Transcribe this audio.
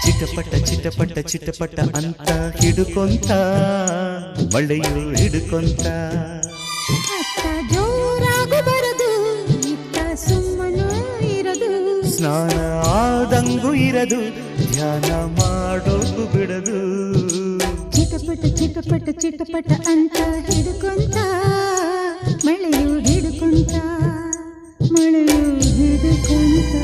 ಚಿಟಪಟ ಚಿಟಪಟ ಚಿಟಪಟ ಅಂತ ಹಿಡುಕೊಂತ ಮಳೆಯು ಹಿಡುಕೊಂತ ಅತ್ತ ಜೋರಾಗು ಬರದು ಇತ್ತ ಸುಮ್ಮನೂ ಇರದು ಸ್ನಾನ ಆದಂಗೂ ಇರದು ಧ್ಯಾನ ಮಾಡೋದು ಬಿಡದು ಚಿಟಪಟ ಚಿಟಪಟ ಚಿಟಪಟ ಅಂತ ಹಿಡುಕೊಂತ ಮಳೆಯು ಹಿಡುಕೊಂತ ಮಳೆಯು ಹಿಡುಕೊಂತ